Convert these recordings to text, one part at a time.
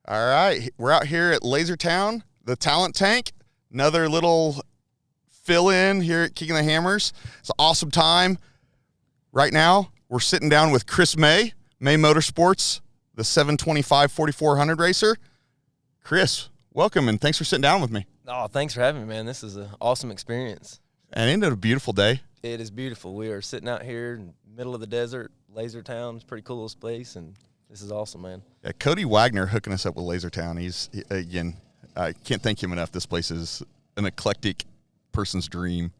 All right, we're out here at Lasertown, the Talent Tank. Another little fill-in here at King of the Hammers. It's an awesome time. Right now, we're sitting down with Chris May Motorsports, the 725 4400 racer. Chris, welcome, and thanks for sitting down with me. Oh, thanks for having me, man. This is an awesome experience. And isn't it a beautiful day? It is beautiful. We are sitting out here in the middle of the desert, Lasertown. It's a pretty cool little place, and this is awesome, man. Yeah, Cody Wagner hooking us up with Lasertown. Again, I can't thank him enough. This place is an eclectic person's dream.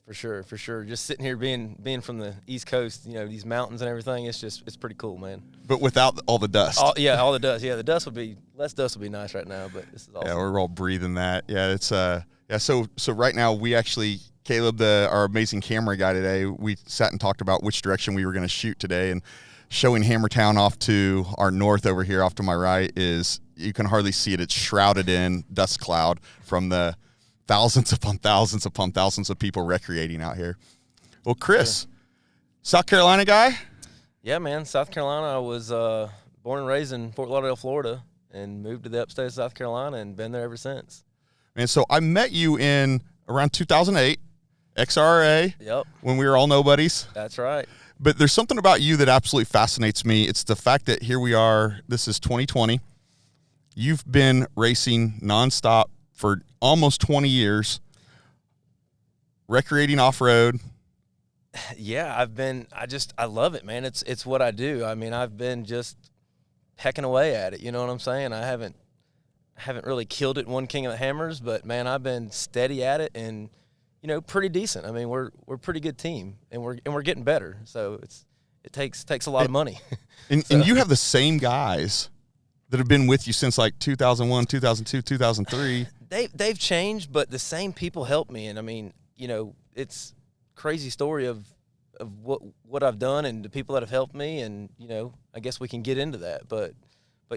For sure. Just sitting here being from the East Coast, these mountains and everything, it's pretty cool, man. But without all the dust. All the dust. Yeah, less dust would be nice right now, but this is awesome. Yeah, we're all breathing that. Yeah, it's so right now we actually, Caleb, our amazing camera guy today, we sat and talked about which direction we were going to shoot today, and showing Hammertown off to our north over here, off to my right, is you can hardly see it. It's shrouded in dust cloud from the thousands upon thousands of people recreating out here. Well, Chris, sure. South Carolina guy? Yeah, man, South Carolina. I was born and raised in Fort Lauderdale, Florida, and moved to the upstate of South Carolina and been there ever since. And so I met you in around 2008, XRA, yep, when we were all nobodies. That's right. But there's something about you that absolutely fascinates me. It's the fact that here we are, this is 2020. You've been racing nonstop for almost 20 years, recreating off-road. Yeah, I love it, man. It's what I do. I mean, I've been just pecking away at it, you know what I'm saying? I haven't really killed it one King of the Hammers, but man, I've been steady at it and pretty decent. I mean, we're a pretty good team, and we're getting better. So it takes a lot of money. And you have the same guys that have been with you since like 2001, 2002, 2003. They've changed, but the same people help me. And I mean, it's crazy story of what I've done and the people that have helped me. And I guess we can get into that. But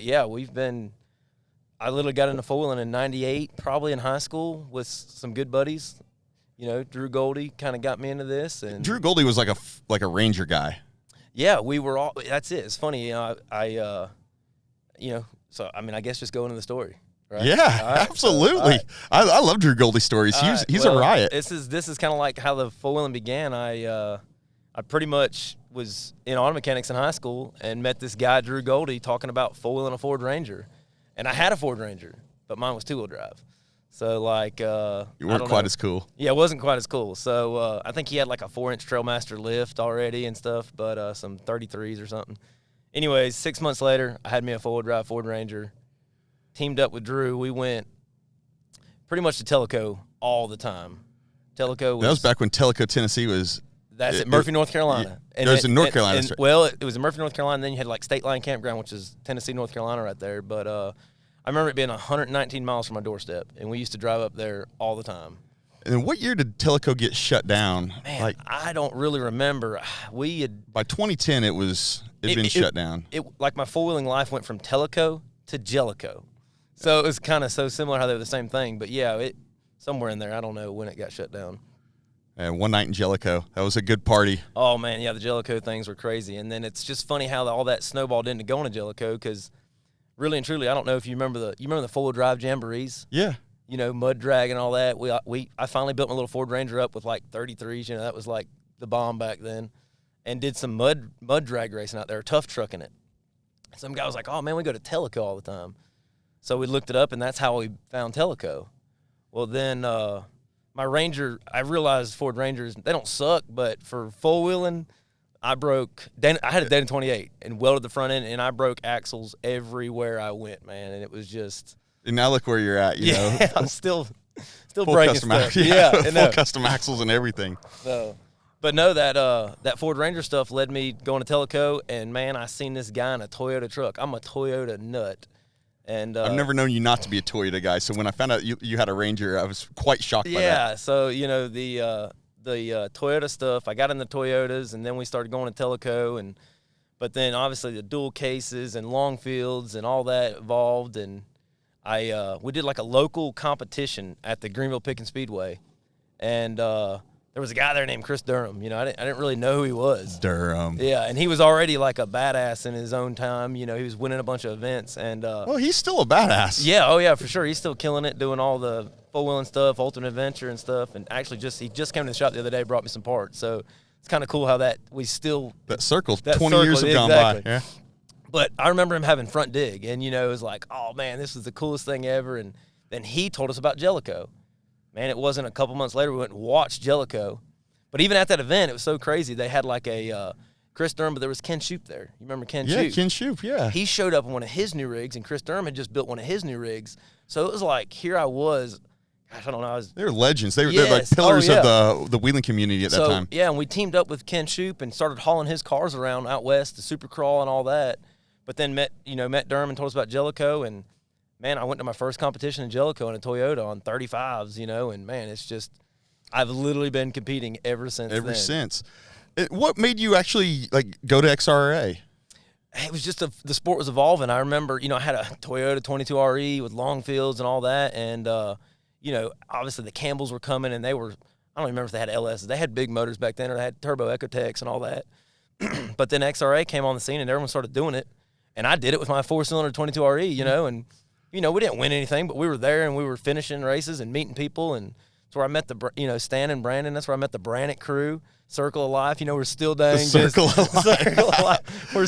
yeah, I literally got into four-wheeling in '98, probably in high school with some good buddies. Drew Goldie kind of got me into this. And Drew Goldie was like a Ranger guy. Yeah, we were all. That's it. It's funny. So I mean, I guess just go into the story. Right? Yeah, right, absolutely. So, I love Drew Goldie stories. He's a riot. This is kind of like how the four-wheeling began. I pretty much was in auto mechanics in high school and met this guy Drew Goldie talking about four-wheeling a Ford Ranger, and I had a Ford Ranger, but mine was two-wheel drive. So, you weren't quite as cool. Yeah, it wasn't quite as cool. So, I think he had like a 4-inch Trailmaster lift already and stuff, but some 33s or something. Anyways, 6 months later, I had me a four-wheel drive Ford Ranger. Teamed up with Drew. We went pretty much to Tellico all the time. Tellico was... That was back when Tellico, Tennessee was... That's at Murphy, North Carolina. It was in North Carolina. Well, it was in Murphy, North Carolina, and then you had like State Line Campground, which is Tennessee, North Carolina right there. But I remember it being 119 miles from my doorstep, and we used to drive up there all the time. And what year did Tellico get shut down? Man, I don't really remember. By 2010, it'd been shut down. Like my four-wheeling life went from Tellico to Jellico. So it was kind of so similar how they were the same thing. But, yeah, somewhere in there, I don't know when it got shut down. And one night in Jellico. That was a good party. Oh, man, yeah, the Jellico things were crazy. And then it's just funny how all that snowballed into going to Jellico because really and truly, I don't know if you remember the four-wheel drive jamborees. Yeah. Mud drag and all that. I finally built my little Ford Ranger up with like 33s. That was like the bomb back then. And did some mud drag racing out there, tough trucking it. Some guy was like, "Oh man, we go to Tellico all the time." So we looked it up, and that's how we found Tellico. Well, then my Ranger, I realized Ford Rangers, they don't suck, but for four-wheeling, I had a Dayton 28 and welded the front end, and I broke axles everywhere I went, man. And it was just... And now look where you're at, you know. I'm still breaking stuff. Full custom axles and everything. So, but no, that Ford Ranger stuff led me going to Tellico, and man, I seen this guy in a Toyota truck. I'm a Toyota nut. And I've never known you not to be a Toyota guy. So when I found out you had a Ranger, I was quite shocked by that. Yeah, so the Toyota stuff, I got in the Toyotas, and then we started going to Tellico, but then obviously the dual cases and long fields and all that evolved, and we did like a local competition at the Greenville Pickens Speedway, and there was a guy there named Chris Durham. You know, I didn't really know who he was. Durham. Yeah, and he was already like a badass in his own time. You know, he was winning a bunch of events. And well, he's still a badass. Yeah, oh yeah, for sure. He's still killing it, doing all the four-wheeling stuff, ultimate adventure and stuff. And actually, he just came to the shop the other day, brought me some parts. So it's kind of cool how that circle, 20 years have gone by. Yeah. But I remember him having front dig, and you know, it was like, oh man, this is the coolest thing ever. And then he told us about Jellicoe. Man, it wasn't a couple months later we went and watched Jellicoe. But even at that event, it was so crazy. They had like a Chris Durham, but there was Ken Shoup there. You remember Ken Shoup? Yeah, Ken Shoup, yeah. He showed up in one of his new rigs, and Chris Durham had just built one of his new rigs. So it was like, here I was. Gosh, I don't know. They're legends. They're like pillars of the wheeling community at that time. Yeah, and we teamed up with Ken Shoup and started hauling his cars around out west, the Supercrawl and all that. But then met Durham and told us about Jellicoe, and man, I went to my first competition in Jellicoe in a Toyota on 35s, you know, and man, it's just, I've literally been competing ever since then. Ever since. What made you actually like go to XRA? It was just the sport was evolving. I remember, you know, I had a Toyota 22RE with long fields and all that, and you know, obviously the Campbells were coming, and they were, I don't remember if they had LSs. They had big motors back then, or they had turbo Ecotechs and all that. But then XRA came on the scene, and everyone started doing it. And I did it with my 4-cylinder 22RE, you know, and, you know, we didn't win anything, but we were there, and we were finishing races and meeting people, and that's where I met Stan and Brandon. That's where I met the Brannick crew, Circle of Life. You know, we're still dang Circle of Life. We're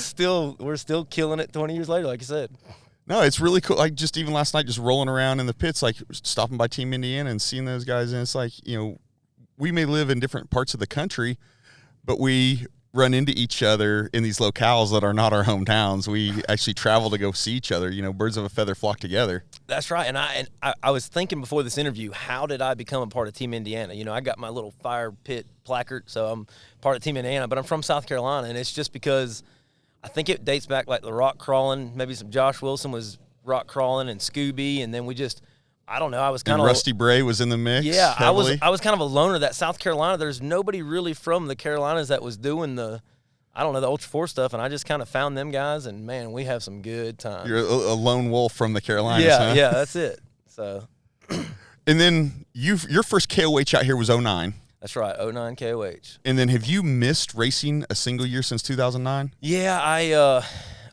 still killing it 20 years later, like you said. No, it's really cool. Like, just even last night, just rolling around in the pits, like stopping by Team Indiana and seeing those guys, and it's like, you know, we may live in different parts of the country, but we run into each other in these locales that are not our hometowns. We actually travel to go see each other. You know, birds of a feather flock together. That's right. And I was thinking before this interview, how did I become a part of Team Indiana? You know, I got my little fire pit placard, so I'm part of Team Indiana, but I'm from South Carolina, and it's just because I think it dates back like the rock crawling. Maybe some Josh Wilson was rock crawling, and Scooby, and then we just, I don't know. I was kind of Rusty Bray was in the mix. Yeah, heavily. I was kind of a loner. That South Carolina, there's nobody really from the Carolinas that was doing the ULTRA4 stuff, and I just kind of found them guys, and man, we have some good times. You're a lone wolf from the Carolinas, yeah, huh? Yeah, that's it. So, and then your first KOH out here was 09. That's right, 09 KOH. And then have you missed racing a single year since 2009? Yeah,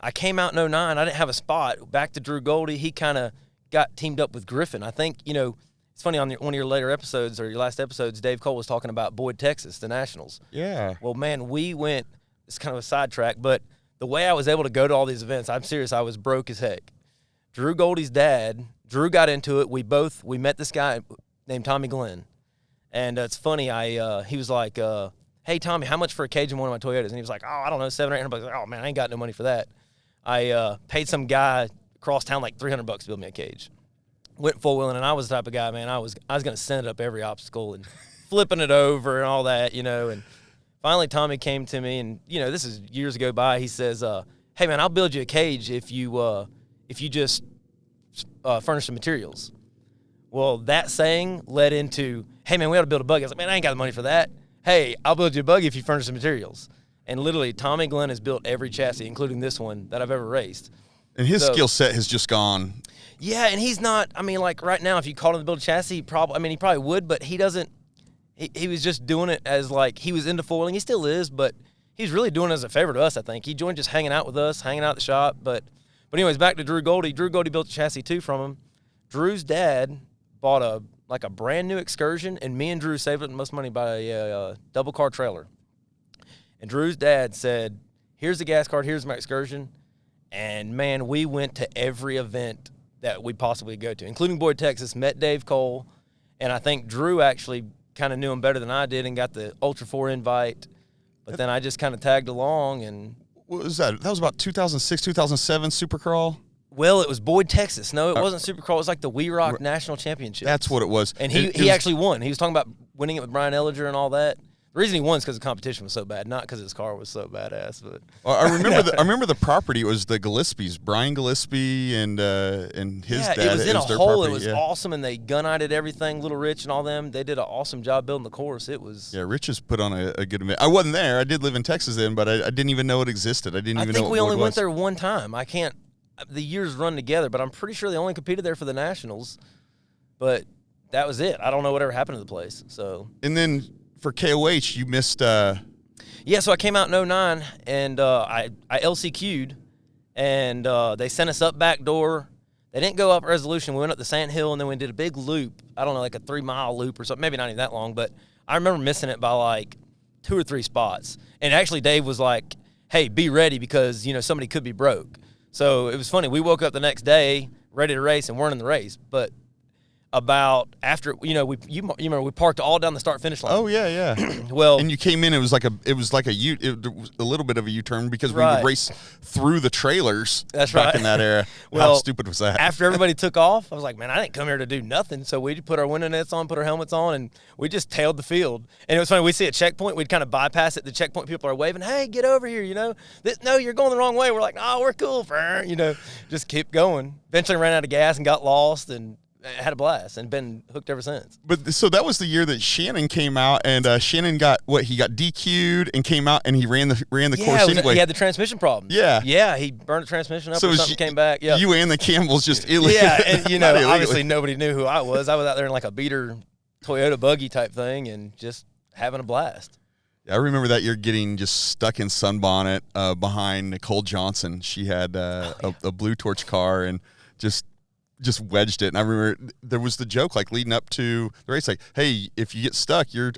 I came out in 09. I didn't have a spot. Back to Drew Goldie. He kind of got teamed up with Griffin. I think, you know, it's funny, on one of your later episodes or your last episodes, Dave Cole was talking about Boyd, Texas, the Nationals. Yeah. Well, man, we went, it's kind of a sidetrack, but the way I was able to go to all these events, I'm serious, I was broke as heck. Drew Goldie's dad, Drew got into it. We met this guy named Tommy Glenn. And it's funny, he was like, hey, Tommy, how much for a cage in one of my Toyotas? And he was like, oh, I don't know, $700 or $800. Like, oh, man, I ain't got no money for that. I paid some guy across town like $300 to build me a cage. Went four-wheeling, and I was the type of guy, man, I was going to send it up every obstacle and flipping it over and all that, you know. And finally, Tommy came to me, and, you know, this is years ago by. He says, hey, man, I'll build you a cage if you just furnish the materials. Well, that saying led into, hey, man, we ought to build a buggy. I was like, man, I ain't got the money for that. Hey, I'll build you a buggy if you furnish the materials. And literally, Tommy Glenn has built every chassis, including this one, that I've ever raced. And his skill set has just gone. Yeah, and he's not, I mean, like right now, if you called him to build a chassis, he probably would, but he doesn't, he was just doing it as like, he was into foiling. He still is, but he's really doing it as a favor to us, I think. He joined just hanging out with us, hanging out at the shop. But anyways, back to Drew Goldie. Drew Goldie built a chassis too from him. Drew's dad bought a brand new Excursion, and me and Drew saved up the most money by a double car trailer. And Drew's dad said, here's the gas card, here's my Excursion. And man, we went to every event that we possibly go to, including Boyd, Texas, met Dave Cole. And I think Drew actually kind of knew him better than I did and got the ULTRA4 invite. But then I just kind of tagged along. And what was that? That was about 2006, 2007 Supercrawl? Well, it was Boyd, Texas. No, it wasn't Supercrawl. It was like the We Rock National Championship. That's what it was. And he actually won. He was talking about winning it with Brian Ellinger and all that. The reason he won is because the competition was so bad, not because his car was so badass. But I remember the property. It was the Gillespie's, Brian Gillespie and his dad. It was in a hole. Property. It was awesome, and they gun-eyed everything. Little Rich and all them, they did an awesome job building the course. It was Rich has put on a good event. I wasn't there. I did live in Texas then, but I didn't even know it existed. I think we only went there one time. I can't. The years run together, but I'm pretty sure they only competed there for the Nationals. But that was it. I don't know whatever happened to the place. So and then. for KOH, you missed. Yeah, so I came out in 09, and I LCQ'd, and they sent us up back door. They didn't go up Resolution. We went up the Sand Hill, and then we did a big loop. I don't know, like a 3-mile loop or something. Maybe not even that long, but I remember missing it by like 2 or 3 spots. And actually, Dave was like, hey, be ready because, somebody could be broke. So it was funny. We woke up the next day ready to race and weren't in the race. But about after, you remember we parked all down the start-finish line. Oh, yeah. Well, and you came in, it was like a little bit of a U-turn because we Right. would race through the trailers That's back right. in that era. Well, How stupid was that? After everybody took off, I was like, man, I didn't come here to do nothing. So we put our window nets on, put our helmets on, and we just tailed the field. And it was funny. We see a checkpoint. We'd kind of bypass it. The checkpoint people are waving, hey, get over here, No, you're going the wrong way. We're like, no, we're cool. Just keep going. Eventually ran out of gas and got lost and had a blast and been hooked ever since. But so that was the year that Shannon came out, and Shannon got he got DQ'd and came out and he ran the course anyway. He had the transmission problem. Yeah, he burned the transmission up So or it was something, came back. Yeah, you and the Campbells just illegally. yeah, and not illegally. obviously nobody knew who I was. I was out there in like a beater Toyota buggy type thing and just having a blast. I remember that year getting just stuck in sunbonnet behind Nicole Johnson. She had a Blue Torch car and just wedged it. And I remember there was the joke like leading up to the race, like, hey, if you get stuck, you're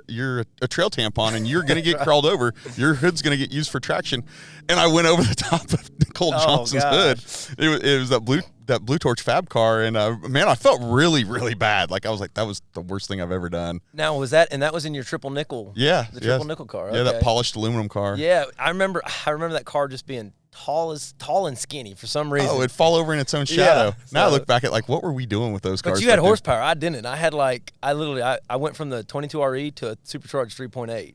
a trail tampon and you're gonna get Right. crawled over. Your hood's gonna get used for traction. And I went over the top of Nicole Johnson's hood. It was that Blue Torch Fab car, and man, I felt really, really bad. Like I was like, that was the worst thing I've ever done. Now was that was in your triple nickel? Yeah, The triple nickel car. Yeah, Okay. that polished aluminum car. Yeah, I remember that car just being tall and skinny for some reason. Oh, it'd fall over in its own shadow. Yeah, Now I so- look back at like, what were we doing with those cars? But you had back then? horsepower. I didn't. I had I went from the 22 RE to a supercharged 3.8.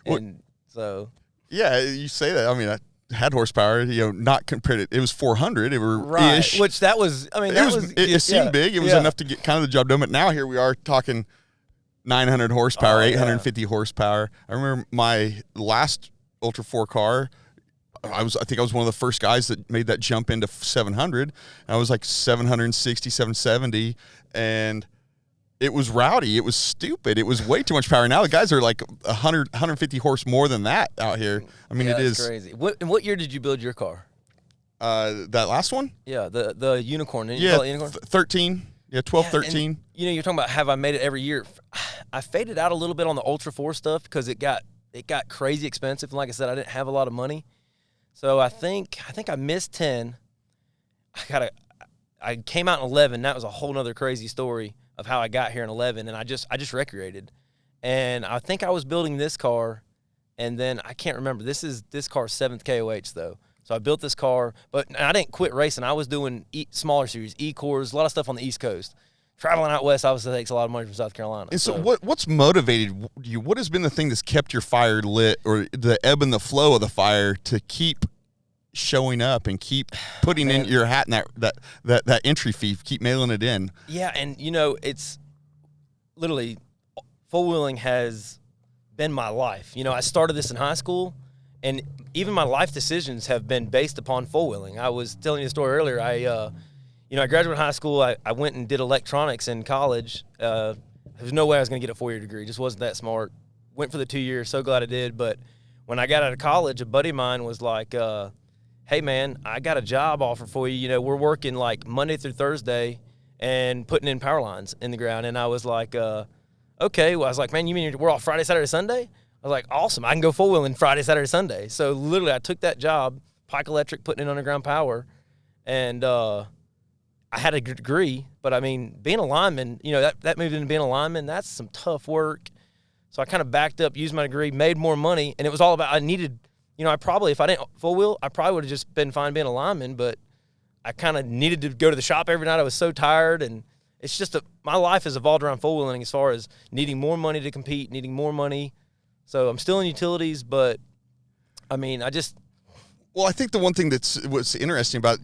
And so. Yeah, you say that. I mean, I had horsepower, not compared to, it was 400. It were Right. ish. Which that was, I mean, It seemed big. It was enough to get kind of the job done. But now here we are talking 900 horsepower, 850 horsepower. I remember my last Ultra 4 car, I think I was one of the first guys that made that jump into 700. I was like 760, 770, and it was rowdy. It was stupid. It was way too much power. Now the guys are like 100, 150 horse more than that out here. I mean, it is crazy. What year did you build your car? That last one? Yeah, the unicorn. Didn't you Yeah, call it unicorn? 13. Yeah, 12, 13. And, you're talking about have I made it every year? I faded out a little bit on the Ultra 4 stuff because it got crazy expensive. And like I said, I didn't have a lot of money. So I think I missed 10. I came out in 11. That was a whole nother crazy story of how I got here in 11, and I just recreated. And I think I was building this car, and then I can't remember. This car's 7th KOH though. So I built this car, but I didn't quit racing. I was doing smaller series, E-Cores, a lot of stuff on the East Coast. Traveling out west obviously takes a lot of money from South Carolina. And so what's motivated you? What has been the thing that's kept your fire lit, or the ebb and the flow of the fire to keep showing up and keep putting in your hat in that entry fee, keep mailing it in? Yeah, and it's literally four-wheeling has been my life. I started this in high school, and even my life decisions have been based upon four-wheeling. I was telling you the story earlier. I graduated high school. I went and did electronics in college. There was no way I was going to get a 4-year degree. Just wasn't that smart. Went for the 2 years. So glad I did. But when I got out of college, a buddy of mine was like, hey, man, I got a job offer for you. We're working like Monday through Thursday and putting in power lines in the ground. And I was like, okay. Well, I was like, man, you mean we're off Friday, Saturday, Sunday? I was like, awesome. I can go four-wheeling Friday, Saturday, Sunday. So literally I took that job, Pike Electric, putting in underground power, and I had a degree, but I mean, being a lineman, that moved into being a lineman, that's some tough work. So I kind of backed up, used my degree, made more money, and it was all about, I needed, I probably, if I didn't full wheel, I probably would have just been fine being a lineman, but I kind of needed to go to the shop every night. I was so tired, and it's just my life has evolved around full wheeling as far as needing more money to compete, needing more money. So I'm still in utilities, but I mean, Well, I think the one thing what's interesting about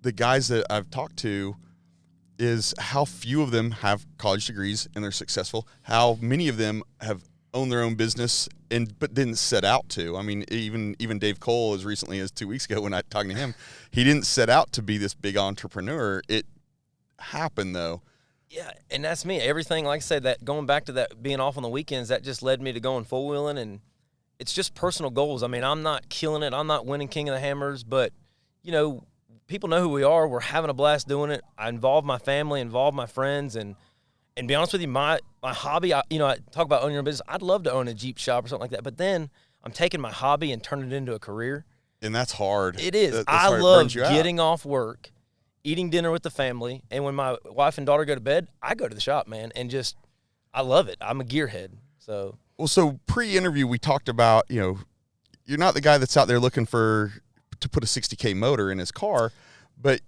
the guys that I've talked to is how few of them have college degrees and they're successful. How many of them have owned their own business but didn't set out to. I mean, even Dave Cole, as recently as 2 weeks ago when I talked to him, he didn't set out to be this big entrepreneur. It happened though. Yeah, and that's me. Everything, like I said, that going back to that being off on the weekends, that just led me to going four-wheeling, and it's just personal goals. I mean, I'm not killing it. I'm not winning King of the Hammers, but, you know, people know who we are. We're having a blast doing it. I involve my family, involve my friends, and be honest with you, my hobby, I talk about owning your own business. I'd love to own a Jeep shop or something like that, but then I'm taking my hobby and turning it into a career. And that's hard. It is. I love getting off work, eating dinner with the family, and when my wife and daughter go to bed, I go to the shop, man, and just I love it. I'm a gearhead. So pre-interview we talked about, you're not the guy that's out there looking to put a 60K motor in his car, but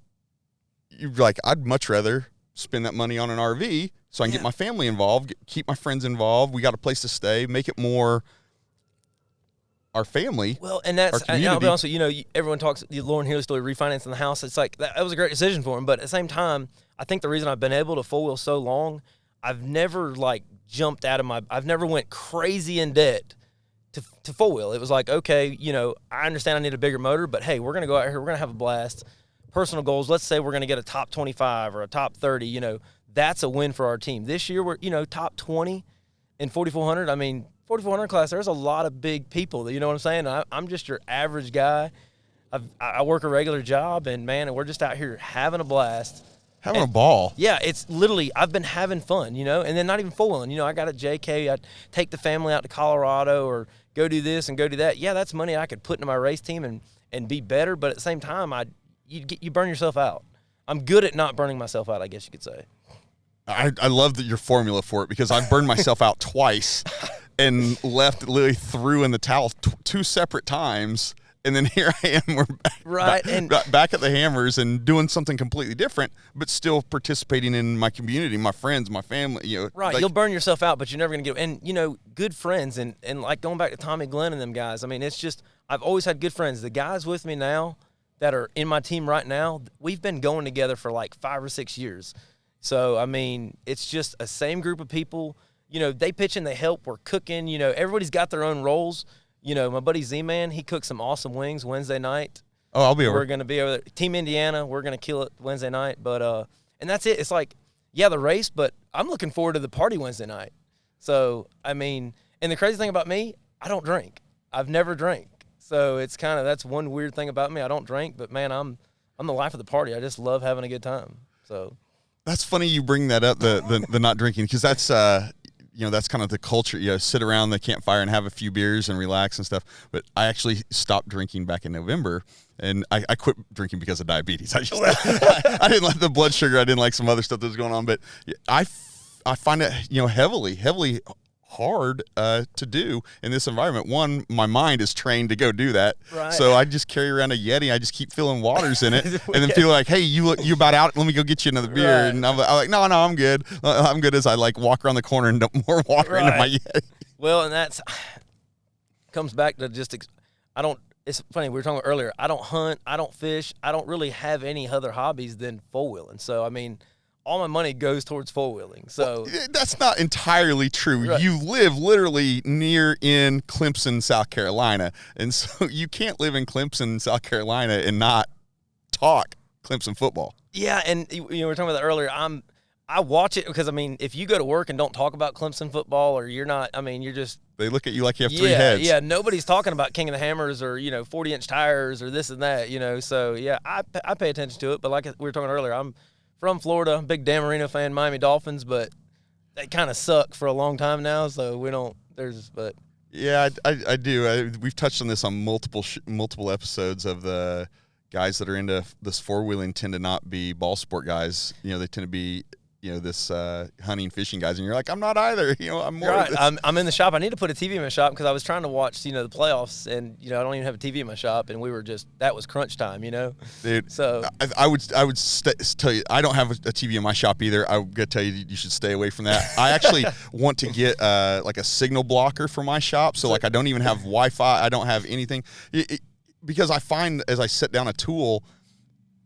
you're like, I'd much rather spend that money on an RV so I can get my family involved, keep my friends involved. We got a place to stay, make it more our family. Well, and that's, and I'll be honest with you, everyone talks, Lauren Healy story, refinancing the house. It's like, that was a great decision for him. But at the same time, I think the reason I've been able to four-wheel so long, I've never, jumped out of I've never went crazy in debt to four-wheel. It was like, okay, I understand I need a bigger motor, but hey, we're going to go out here, we're going to have a blast. Personal goals, let's say we're going to get a top 25 or a top 30, that's a win for our team. This year, we're, top 20 in 4,400. I mean, 4,400 class, there's a lot of big people. You know what I'm saying? I'm just your average guy. I work a regular job, and, man, we're just out here having a blast. Having a ball. Yeah, it's literally, I've been having fun, and then not even four-wheeling. I got a JK. I take the family out to Colorado or go do this and go do that. Yeah, that's money I could put into my race team and be better, but at the same time, you burn yourself out. I'm good at not burning myself out, I guess you could say. I love your formula for it, because I've burned myself out twice and literally threw in the towel two separate times, and then here I am. We're back at the Hammers and doing something completely different, but still participating in my community, my friends, my family. Right, you'll burn yourself out, but you're never going to get. And good friends, and like going back to Tommy Glenn and them guys. I mean, it's just I've always had good friends. The guys with me now that are in my team right now, we've been going together for like 5 or 6 years. So, I mean, it's just a same group of people. They pitch in, they help, we're cooking. Everybody's got their own roles. My buddy Z-Man, he cooks some awesome wings Wednesday night. Oh, I'll be over. We're going to be over there. Team Indiana, we're going to kill it Wednesday night. But and that's it. It's like, yeah, the race, but I'm looking forward to the party Wednesday night. So, I mean, and the crazy thing about me, I don't drink. I've never drank. So it's that's one weird thing about me. I don't drink, but, man, I'm the life of the party. I just love having a good time. So that's funny you bring that up, the not drinking, because that's that's kind of the culture. Sit around the campfire and have a few beers and relax and stuff. But I actually stopped drinking back in November, and I quit drinking because of diabetes. I I didn't like the blood sugar. I didn't like some other stuff that was going on. But I find it heavily hard to do in this environment. One, my mind is trained to go do that, right. So I just carry around a Yeti. I just keep filling waters in it, and then feel like, hey, you about out, let me go get you another beer. Right. And I'm like, no, I'm good. I'm good. As I walk around the corner and dump more water into my Yeti. Well, and that's comes back to just I don't. It's funny, we were talking about earlier, I don't hunt, I don't fish, I don't really have any other hobbies than four-wheeling. So, I mean, all my money goes towards four-wheeling. So that's not entirely true. Right. You live literally near in Clemson, South Carolina. And so you can't live in Clemson, South Carolina and not talk Clemson football. Yeah, and we were talking about that earlier. I watch it because, I mean, if you go to work and don't talk about Clemson football, or you're not, I mean, you're just – they look at you like you have three heads. Yeah, nobody's talking about King of the Hammers or, 40-inch tires or this and that, So, yeah, I pay attention to it. But like we were talking earlier, I'm from Florida, I'm a big Dan Marino fan, Miami Dolphins, but they kind of suck for a long time now, so we don't – but – Yeah, I do. We've touched on this on multiple episodes of the guys that are into this four-wheeling tend to not be ball sport guys. They tend to be – this hunting, fishing guys, and you're like, I'm not either. I'm more. Right. I'm in the shop. I need to put a TV in my shop because I was trying to watch, the playoffs, and I don't even have a TV in my shop, and we were that was crunch time, Dude, so I would tell you, I don't have a TV in my shop either. I would tell you you should stay away from that. I actually want to get like a signal blocker for my shop, so like I don't even have Wi-Fi. I don't have anything because I find as I set down a tool,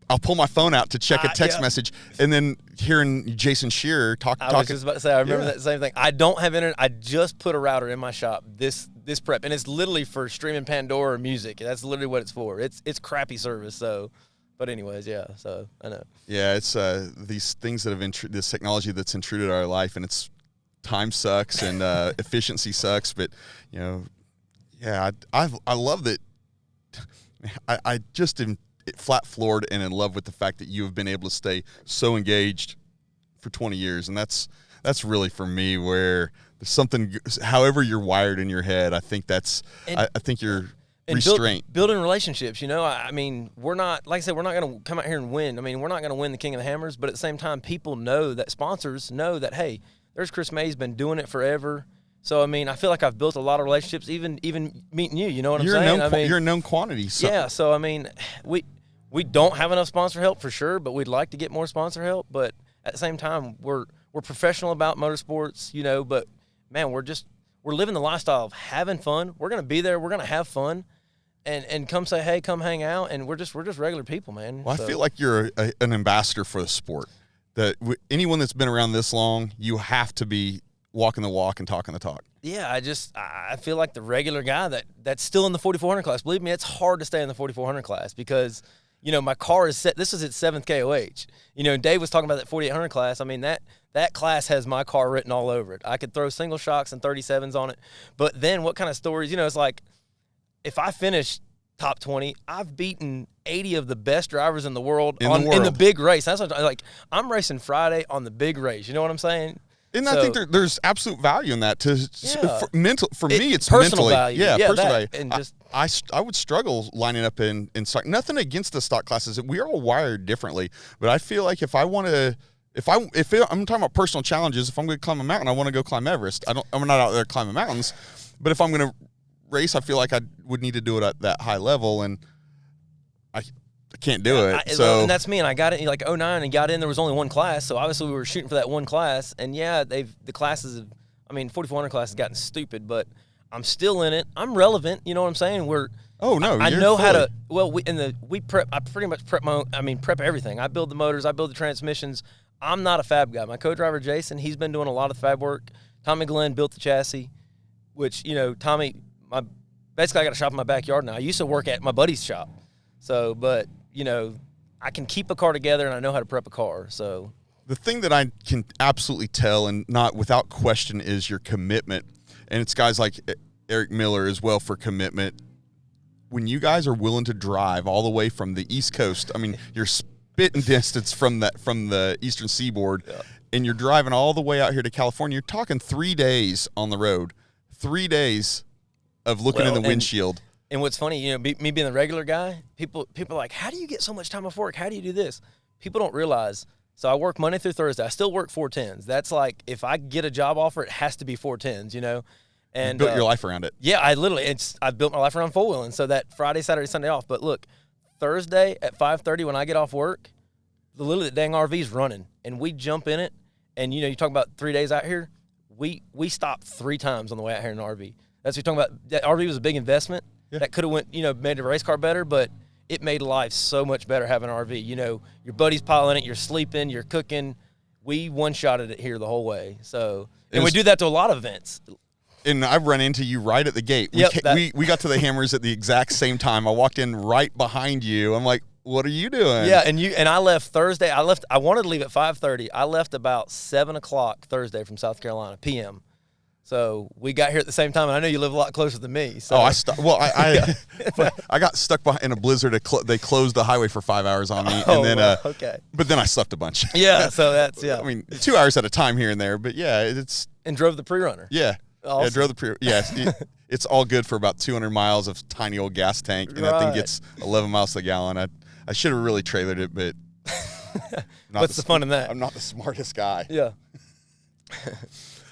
I'll pull my phone out to check a text message, and then hearing Jason Shearer talking. I was just about to say, I remember that same thing. I don't have internet. I just put a router in my shop. This prep, and it's literally for streaming Pandora music. That's literally what it's for. It's crappy service. So, But anyways, yeah. So I know. Yeah, it's these things that have this technology that's intruded our life, and it's time sucks and efficiency sucks. But yeah, I love that. I just am flat floored and in love with the fact that you have been able to stay so engaged for 20 years, and that's really for me where there's something. However you're wired in your head, I think that's. I think you're. Restraint. Building relationships, I mean, we're not, like I said, we're not going to come out here and win. I mean, we're not going to win the King of the Hammers, but at the same time, people know that, sponsors know that, hey, there's Chris May. He's been doing it forever. So, I mean, I feel like I've built a lot of relationships, even meeting you, you know what I'm saying? You're a known quantity. So. Yeah, so, I mean, we don't have enough sponsor help for sure, but we'd like to get more sponsor help. But at the same time, we're professional about motorsports, but, man, we're living the lifestyle of having fun. We're going to be there. We're going to have fun. And come say, hey, come hang out, and we're just regular people, man. Well, I feel like you're an ambassador for the sport. That anyone that's been around this long, you have to be walking the walk and talking the talk. Yeah, I feel like the regular guy that's still in the 4400 class. Believe me, it's hard to stay in the 4400 class because, my car is set. This is its 7th KOH. Dave was talking about that 4800 class. I mean, that class has my car written all over it. I could throw single shocks and 37s on it. But then what kind of stories, it's like, if I finish top 20, I've beaten 80 of the best drivers in the world in the big race. That's what I'm racing Friday on the big race. You know what I'm saying? And I think there's absolute value in that. For me, it's personal mentally, value. Yeah, personal value. And I would struggle lining up in stock. Nothing against the stock classes. We are all wired differently. But I feel like if I'm talking about personal challenges, if I'm going to climb a mountain, I want to go climb Everest. I'm not out there climbing mountains. But if I'm going to race, I feel like I would need to do it at that high level, and I can't do it. And that's me. And I got it like 09 and got in. There was only one class, so obviously we were shooting for that one class. And yeah, the classes have. I mean, 4400 class has gotten stupid, but I'm still in it. I'm relevant. You know what I'm saying? I know how to. Well, I pretty much prep everything. I build the motors. I build the transmissions. I'm not a fab guy. My co-driver Jason, he's been doing a lot of fab work. Tommy Glenn built the chassis, which Tommy. Basically, I got a shop in my backyard now. I used to work at my buddy's shop. So, but, I can keep a car together and I know how to prep a car. So, the thing that I can absolutely tell and not without question is your commitment. And it's guys like Eric Miller as well for commitment. When you guys are willing to drive all the way from the East Coast, I mean, you're spitting distance from the Eastern Seaboard, and you're driving all the way out here to California. You're talking 3 days on the road, 3 days of looking in the windshield. And what's funny, me being the regular guy, people are like, how do you get so much time off work? How do you do this? People don't realize. So I work Monday through Thursday. I still work 410s. That's like, if I get a job offer, it has to be 410s, And you built your life around it. Yeah, I've built my life around four wheeling. So that Friday, Saturday, Sunday off. But look, Thursday at 5:30 when I get off work, literally the dang RV's running, and we jump in it. And you talk about 3 days out here. We stopped 3 times on the way out here in an RV. That's what you're talking about. That RV was a big investment. Yeah. That could have made the race car better, but it made life so much better having an RV. Your buddy's piloting it, you're sleeping, you're cooking. We one-shotted it here the whole way. So, and we do that to a lot of events. And I've run into you right at the gate. We got to the Hammers at the exact same time. I walked in right behind you. I'm like, what are you doing? Yeah, and I left Thursday. I wanted to leave at 5:30. I left about 7 o'clock Thursday from South Carolina, p.m. So we got here at the same time, and I know you live a lot closer than me. So. I got stuck in a blizzard. They closed the highway for 5 hours on me, and then okay. But then I slept a bunch. Yeah, so that's I mean, 2 hours at a time here and there, but yeah, it's and drove the pre-runner. Yeah, awesome. Yeah, drove the pre. Yeah, it's all good for about 200 miles of tiny old gas tank, and that thing gets 11 miles to the gallon. I should have really trailered it, but what's the fun in that? I'm not the smartest guy. Yeah.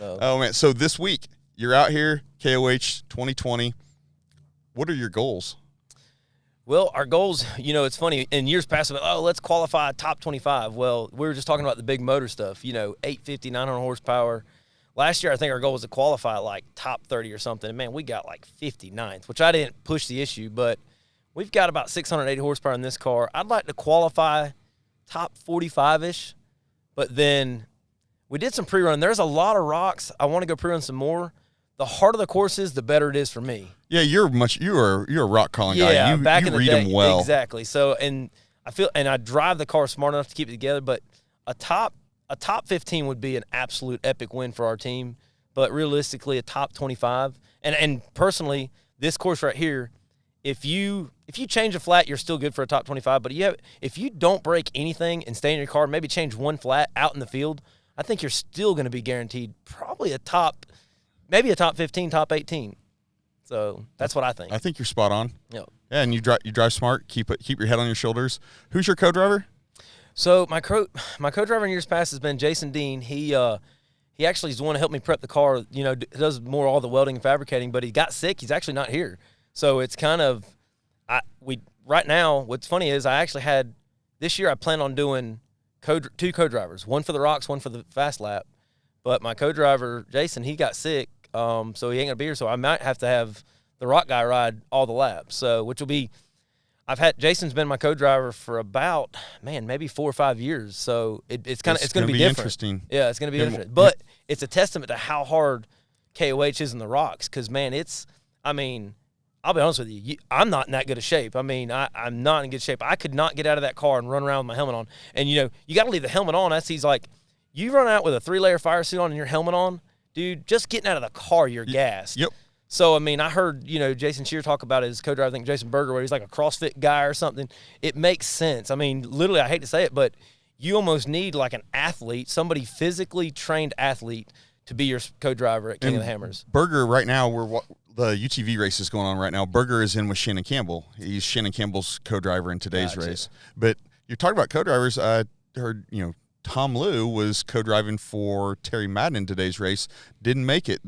Oh man! So this week you're out here, KOH 2020. What are your goals? Well, our goals, it's funny. In years past, let's qualify top 25. Well, we were just talking about the big motor stuff. 850, 900 horsepower. Last year, I think our goal was to qualify like top 30 or something. And man, we got like 59th, which I didn't push the issue, but we've got about 680 horsepower in this car. I'd like to qualify top 45-ish, but then. We did some pre-run. There's a lot of rocks. I want to go pre-run some more. The harder the course is, the better it is for me. Yeah, you're a rock crawling guy. You read them well. Exactly. So, and I feel, and I drive the car smart enough to keep it together. But a top 15 would be an absolute epic win for our team. But realistically, a top 25, and personally, this course right here, if you change a flat, you're still good for a top 25. But if you don't break anything and stay in your car, maybe change one flat out in the field, I think you're still going to be guaranteed probably maybe a top 15, top 18. So that's what I think. I think you're spot on. Yep. Yeah, and you drive smart. Keep your head on your shoulders. Who's your co-driver? So my co-driver in years past has been Jason Dean. He actually is the one to help me prep the car. Does more all the welding and fabricating. But he got sick. He's actually not here. So it's kind of right now. What's funny is I actually had this year. I plan on doing two co-drivers, one for the rocks, one for the fast lap. But my co-driver Jason, he got sick, so he ain't gonna be here. So I might have to have the rock guy ride all the laps. So which will be, Jason's been my co-driver for about maybe 4 or 5 years. So it's gonna be different. Interesting. Yeah, it's gonna be interesting. But it's a testament to how hard KOH is in the rocks. Because I'll be honest with you, I'm not in that good of shape. I'm not in good shape. I could not get out of that car and run around with my helmet on. And, you got to leave the helmet on. He's like, you run out with a 3-layer fire suit on and your helmet on, dude, just getting out of the car, you're gassed. Yep. So, I heard, Jason Shear talk about his co-driver, I think Jason Berger, where he's like a CrossFit guy or something. It makes sense. Literally, I hate to say it, but you almost need like an athlete, somebody physically trained athlete to be your co-driver at King of the Hammers. Berger, right now, the UTV race is going on right now. Berger is in with Shannon Campbell. He's Shannon Campbell's co-driver in today's race. But you're talking about co-drivers. I heard, Tom Liu was co-driving for Terry Madden in today's race. Didn't make it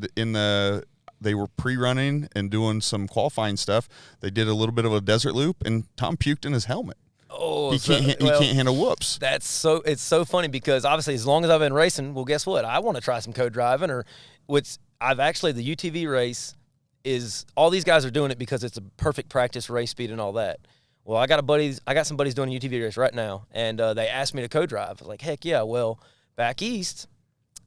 they were pre-running and doing some qualifying stuff. They did a little bit of a desert loop, and Tom puked in his helmet. Oh, he can't handle whoops. It's so funny because obviously as long as I've been racing, well, guess what? I want to try some co-driving the UTV race is all these guys are doing it because it's a perfect practice race speed and all that. Well, I got some buddies doing a UTV race right now, and they asked me to co-drive. I was like, heck yeah. Well, back east,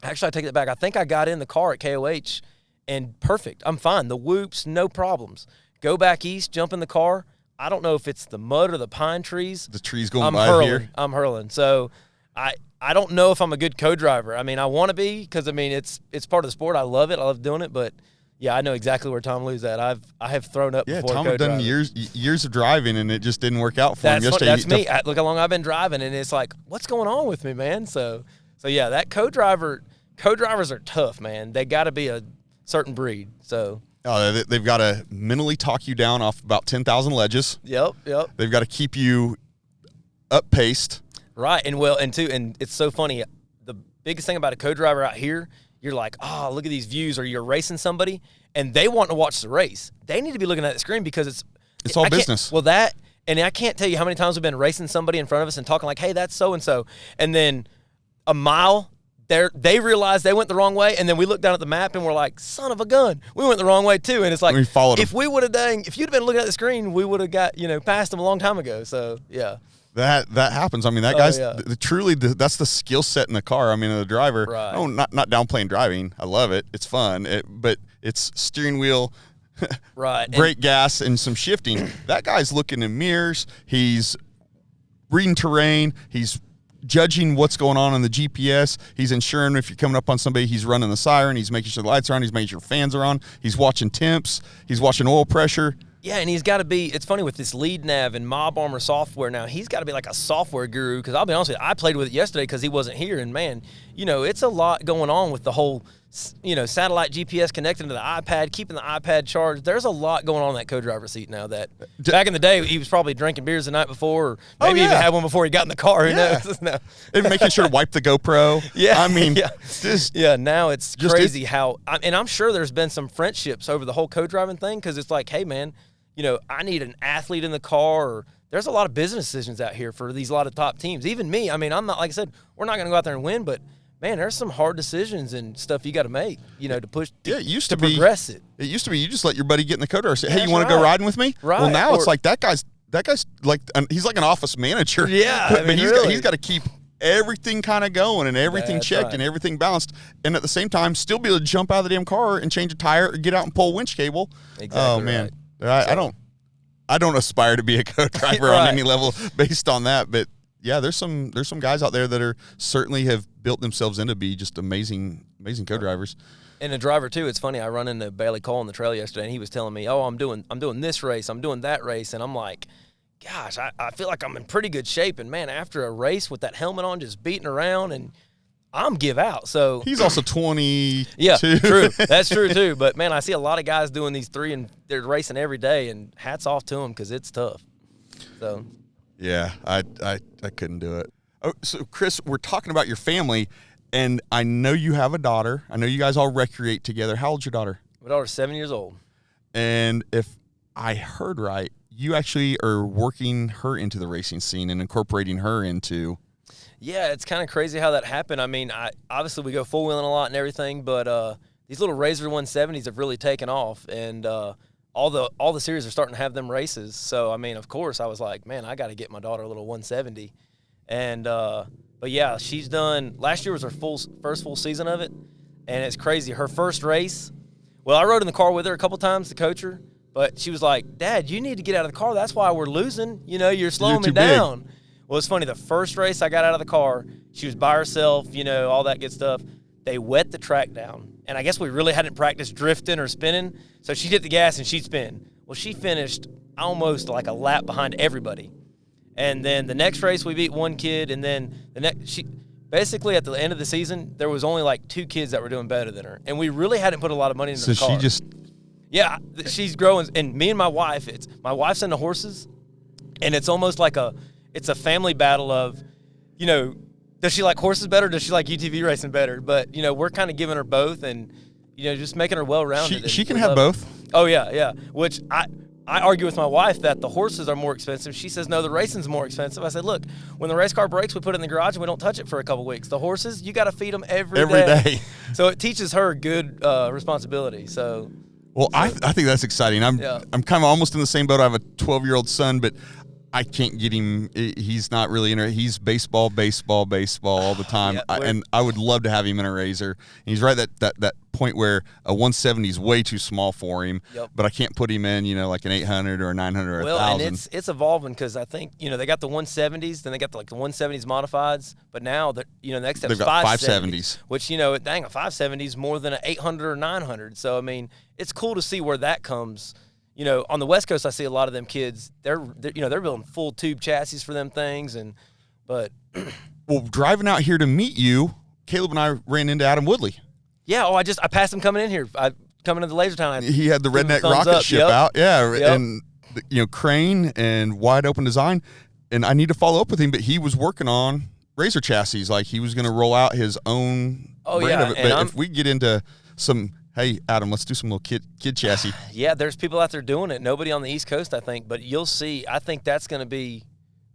actually I take it back. I think I got in the car at KOH and perfect. I'm fine. The whoops, no problems. Go back east, jump in the car. I don't know if it's the mud or the pine trees. The trees going by here. I'm hurling. So I don't know if I'm a good co-driver. I want to be because, it's part of the sport. I love it. I love doing it, but yeah, I know exactly where Tom Liu's at. I have thrown up before. Tom had done years of driving, and it just didn't work out for him yesterday. That's me. Look how long I've been driving, and it's like, what's going on with me, man? So yeah, that co-drivers are tough, man. They got to be a certain breed. So they've got to mentally talk you down off about 10,000 ledges. Yep. They've got to keep you up-paced. Right, and it's so funny. The biggest thing about a co-driver out here, you're like, oh, look at these views, or you're racing somebody, and they want to watch the race. They need to be looking at the screen because it's all business. Well, and I can't tell you how many times we've been racing somebody in front of us and talking like, hey, that's so-and-so. And then a mile, they realize they went the wrong way, and then we look down at the map, and we're like, son of a gun, we went the wrong way too. And it's like, we followed them. If you'd have been looking at the screen, we would have got, past them a long time ago. So, yeah. That happens. That guy's truly that's the skill set in the car. The driver. Right. Oh, not downplaying driving. I love it. It's fun. But it's steering wheel, right, brake gas, and some shifting. That guy's looking in mirrors. He's reading terrain. He's judging what's going on in the GPS. He's ensuring if you're coming up on somebody, he's running the siren. He's making sure the lights are on. He's making sure fans are on. He's watching temps. He's watching oil pressure. Yeah, and he's got to be – it's funny with this lead nav and Mob Armor software now. He's got to be like a software guru because I'll be honest with you, I played with it yesterday because he wasn't here. And, man, it's a lot going on with the whole, satellite GPS connecting to the iPad, keeping the iPad charged. There's a lot going on in that co-driver seat now that back in the day he was probably drinking beers the night before or maybe even had one before he got in the car. Who knows? No. And making sure to wipe the GoPro. Yeah. Now it's crazy how – and I'm sure there's been some friendships over the whole co-driving thing because it's like, hey, man – I need an athlete in the car. Or there's a lot of business decisions out here for a lot of top teams. Even me. I'm not, like I said, we're not going to go out there and win, but man, there's some hard decisions and stuff you got to make, to push. It used to progress it. It used to be you just let your buddy get in the co-driver and say, hey, you want to go riding with me? Right. Well, now it's like that guy's like he's like an office manager. Yeah, but he's got to keep everything kind of going and everything checked and everything balanced, and at the same time still be able to jump out of the damn car and change a tire or get out and pull a winch cable. Exactly. Oh man, I I don't aspire to be a co-driver Right. on any level based on that, but yeah, there's some guys out there that are certainly have built themselves into be just amazing co-drivers. And a driver too. It's funny. I run into Bailey Cole on the trail yesterday, and he was telling me, "Oh, I'm doing this race, I'm doing that race," and I'm like, "Gosh, I feel like I'm in pretty good shape." And man, after a race with that helmet on, just beating around, and I'm give out. So He's also 20. yeah, true. That's true too. But man, I see a lot of guys doing these 3 and they're racing every day, and hats off to them because it's tough. So Yeah, I couldn't do it. Oh, so Chris, we're talking about your family. And I know you have a daughter. I know you guys all recreate together. How old's your daughter? my daughter's 7 years old. And if I heard right, you actually are working her into the racing scene and incorporating her into. Yeah, it's kind of crazy how that happened. I mean, obviously we go full wheeling a lot and everything, but these little Razor 170s have really taken off, and all the series are starting to have them races. So I mean, of course, I was like, man, I got to get my daughter a little 170, and. But yeah, she's done. Last year was her first full season of it, and it's crazy. Her first race. Well, I rode in the car with her a couple times to coach her, but she was like, "Dad, you need to get out of the car. That's why we're losing. You know, you're slowing me down." Well, it's funny. The first race I got out of the car, she was by herself. You know, all that good stuff. They wet the track down, and I guess we really hadn't practiced drifting or spinning, so she'd hit the gas and she'd spin. Well, she finished almost like a lap behind everybody. And then the next race, we beat one kid, and then basically at the end of the season, there was only like 2 kids that were doing better than her, and we really hadn't put a lot of money into the car. So she just, yeah, she's growing. And me and my wife, my wife's into horses, and it's almost like it's a family battle of, you know, does she like horses better? Does she like UTV racing better? But you know, we're kind of giving her both, and you know, just making her well-rounded. She can have both. Oh yeah. Which I argue with my wife that the horses are more expensive. She says, no, the racing's more expensive. I said, look, when the race car breaks, we put it in the garage and we don't touch it for a couple weeks. The horses, you got to feed them every day. So it teaches her good responsibility. So, I think that's exciting. I'm kind of almost in the same boat. I have a 12-year-old son, but I can't get him. He's not really into it. He's baseball all the time. Yeah, and I would love to have him in a Razor. And he's right at that point where a 170 is way too small for him. Yep. But I can't put him in, you know, like an 800 or a 900 or a 1000. And it's evolving because I think, you know, they got the 170s, then they got the 170s modifieds. But now, the next step is 570s. Which, you know, dang, a 570 is more than an 800 or 900. So, I mean, it's cool to see where that comes. You know, on the West Coast, I see a lot of them kids. They're building full tube chassis for them things, but well, driving out here to meet you, Caleb and I ran into Adam Woodley. Yeah. Oh, I passed him coming in here. Coming into Laser Town. He had the redneck rocket ship out. Yeah, and you know, crane and wide open design. And I need to follow up with him, but he was working on Razor chassis. Like he was going to roll out his own brand of it. But if we get into some. Hey, Adam, let's do some little kid chassis. Yeah, there's people out there doing it. Nobody on the East Coast, I think, but you'll see. I think that's going to be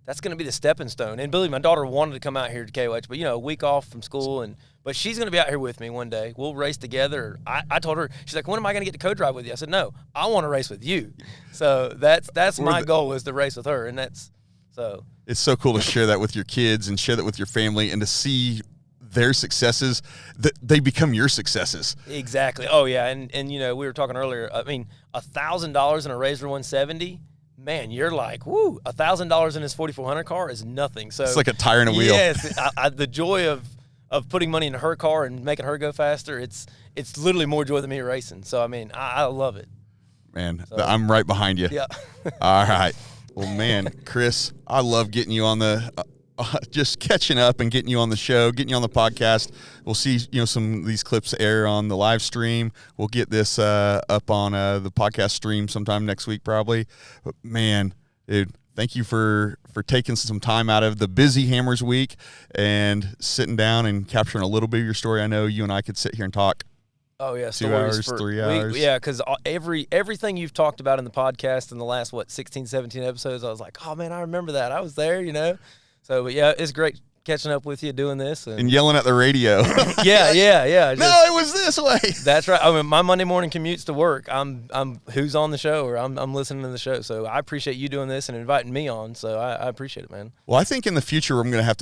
the stepping stone. And Billy, my daughter wanted to come out here to KOH, but you know, a week off from school, but she's going to be out here with me one day. We'll race together. I told her, she's like, when am I going to get to co-drive with you? I said, no, I want to race with you. So that's my goal is to race with her, and that's so. It's so cool to share that with your kids and share that with your family, and to see their successes, that they become your successes. Exactly. Oh yeah, and you know, we were talking earlier. I mean, $1,000 in a Razor 170, man, you're like, woo! $1,000 in his 4400 car is nothing. So it's like a tire and a wheel. Yes, the joy of putting money into her car and making her go faster. It's literally more joy than me racing. So I mean, I love it. Man, so, I'm right behind you. Yeah. All right. Well, man, Chris, I love getting you on the. Just catching up and getting you on the show, getting you on the podcast. We'll see, you know, some of these clips air on the live stream. We'll get this up on the podcast stream sometime next week, probably. But man, dude, thank you for taking some time out of the busy Hammersweek and sitting down and capturing a little bit of your story. I know you and I could sit here and talk. Oh yeah, 2 hours, 3 hours. Yeah, because everything you've talked about in the podcast in the last 16, 17 episodes, I was like, oh man, I remember that. I was there, you know. So, but yeah, it's great catching up with you doing this. And yelling at the radio. Yeah. No, it was this way. That's right. I mean, my Monday morning commutes to work, I'm who's on the show, or I'm listening to the show. So I appreciate you doing this and inviting me on. So I appreciate it, man. Well, I think in the future we're going to have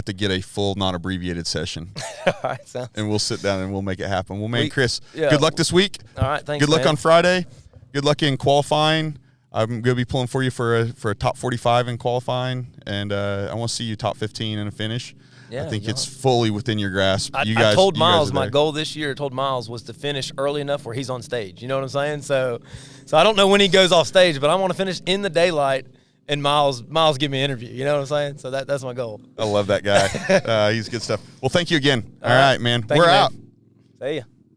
to get a full non-abbreviated session. All right, and we'll sit down and we'll make it happen. Well, man, Chris, good luck this week. All right, thanks, Good luck on Friday. Good luck in qualifying. I'm gonna be pulling for you for a top 45 in qualifying, and I want to see you top 15 in a finish. Yeah, I think it's fully within your grasp. I told Miles my goal this year. I told Miles was to finish early enough where he's on stage. You know what I'm saying? So I don't know when he goes off stage, but I want to finish in the daylight. And Miles give me an interview. You know what I'm saying? So that's my goal. I love that guy. He's good stuff. Well, thank you again. All right, man. We're out. See ya.